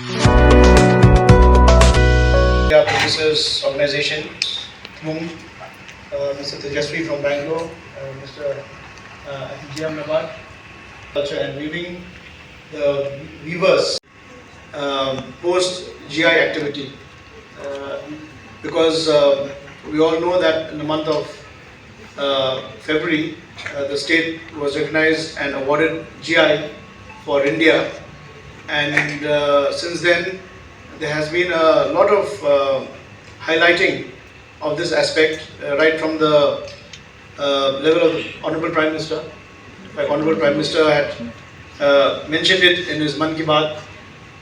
India Producers Organization, Mr. Tejasvi from Bangalore, Mr. Ahmad, Culture and Weaving, the weavers post GI activity, because we all know that in the month of February, the state was recognized and awarded GI for India, and since then there has been a lot of highlighting of this aspect, right from the level of the Honorable Prime Minister. Like Honorable Prime Minister had mentioned it in his Man Ki Baat,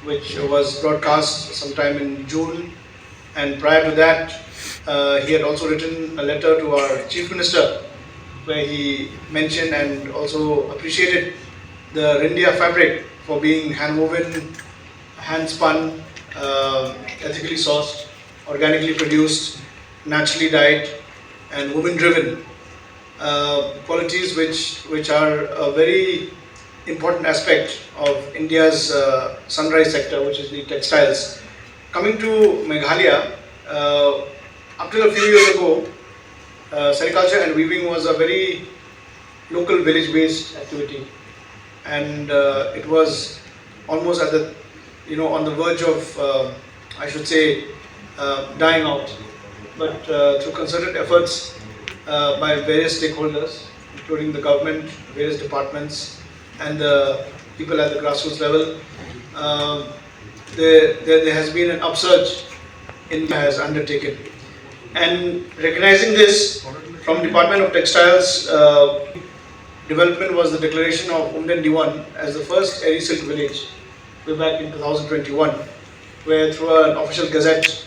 which was broadcast sometime in June, and prior to that he had also written a letter to our Chief Minister where he mentioned and also appreciated the ryndia fabric for being hand woven, hand spun, ethically sourced, organically produced, naturally dyed and women driven, qualities which are a very important aspect of India's sunrise sector, which is the textiles. Coming to Meghalaya, up till a few years ago, sericulture and weaving was a very local village-based activity, and it was almost at the on the verge of I should say dying out. But through concerted efforts by various stakeholders, including the government, various departments, and the people at the grassroots level, there has been an upsurge India has undertaken. And recognizing this from Department of Textiles, development was the declaration of Umden Diwan as the first Eri Silk village way back in 2021, where through an official gazette,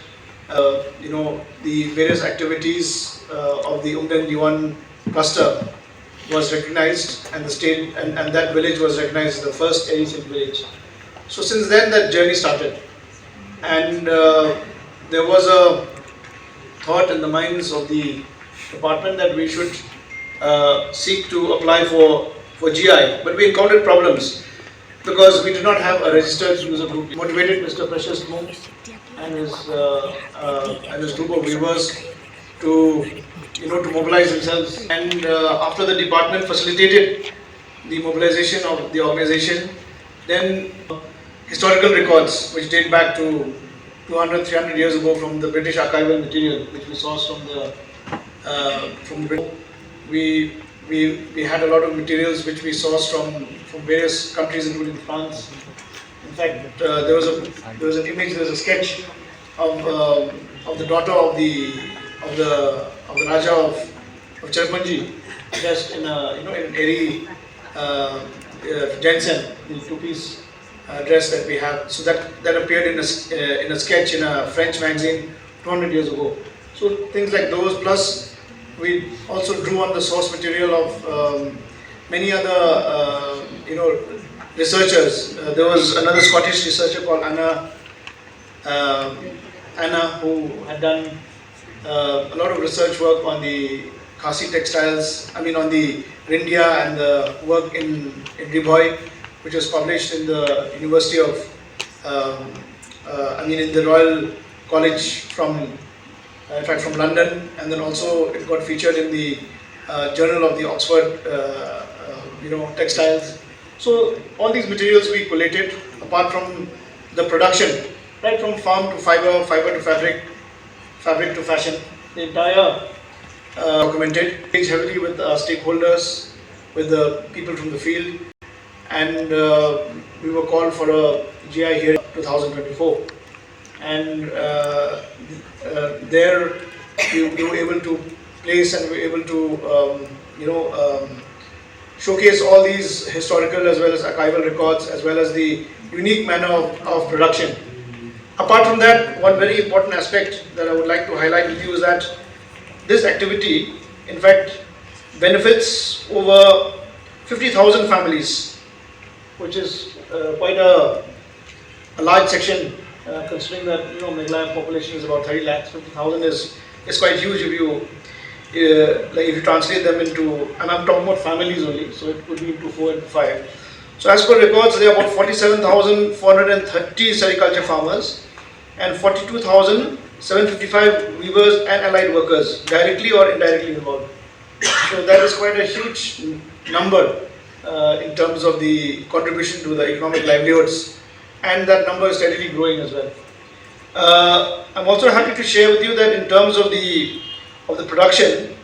the various activities of the Umden Diwan cluster was recognized, and the state and that village was recognized as the first Eri Silk village. So since then that journey started, and there was a thought in the minds of the department that we should seek to apply for GI, but we encountered problems because we did not have a registered user group. Motivated Mr. Precious Moon and his group of weavers to to mobilize themselves, and after the department facilitated the mobilization of the organization, then historical records which date back to 200-300 years ago from the British archival material which we sourced from the we had a lot of materials which we sourced from various countries, including France. In fact, there was an image, there was a sketch of the daughter of the Raja of Cherpanji, dressed in in an Eri Jensen, the two-piece dress that we have. So that appeared in a sketch in a French magazine 200 years ago. So things like those, plus we also drew on the source material of many other researchers. There was another Scottish researcher called Anna, who had done a lot of research work on the Khasi textiles, on the ryndia and the work in Ribhoi, which was published in the University of, in the Royal College from London, and then also it got featured in the Journal of the Oxford, textiles. So all these materials we collated, apart from the production, right from farm to fiber, fiber to fabric, fabric to fashion, the entire documented, engaged heavily with stakeholders, with the people from the field, and we were called for a GI here in 2024, and there we were able to place and we were able to showcase all these historical as well as archival records, as well as the unique manner of production. Apart from that, one very important aspect that I would like to highlight with you is that this activity, in fact, benefits over 50,000 families, which is quite a large section, considering that Meghalaya population is about 30 lakhs. 50,000 is quite huge if you translate them into, and I'm talking about families only, so it could be into 4 and 5. So as per records, there are about 47,430 sericulture farmers and 42,755 weavers and allied workers directly or indirectly involved. So that is quite a huge number in terms of the contribution to the economic livelihoods, and that number is steadily growing as well. I'm also happy to share with you that in terms of the production,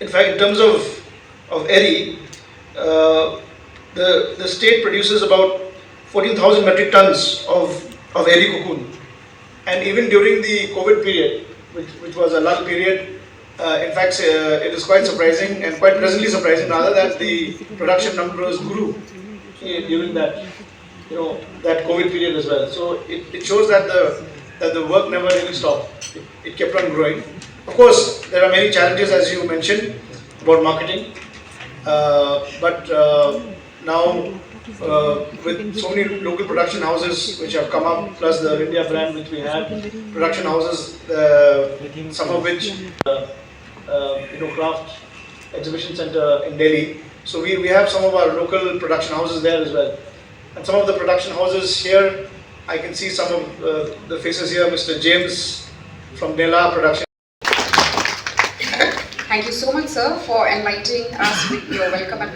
in fact, in terms of eri, the state produces about 14,000 metric tons of eri cocoon, and even during the COVID period, which was a lull period, in fact, it is quite surprising and quite pleasantly surprising rather that the production numbers grew during that that COVID period as well. So it shows that the work never really stopped. It kept on growing. Of course, there are many challenges as you mentioned about marketing, but now with so many local production houses which have come up, plus the Ryndia brand which we have, production houses, some of which Craft Exhibition Center in Delhi. So we have some of our local production houses there as well. And some of the production houses here, I can see some of the faces here, Mr. James from Nela Production. Thank you so much, sir, for enlightening us with your welcome and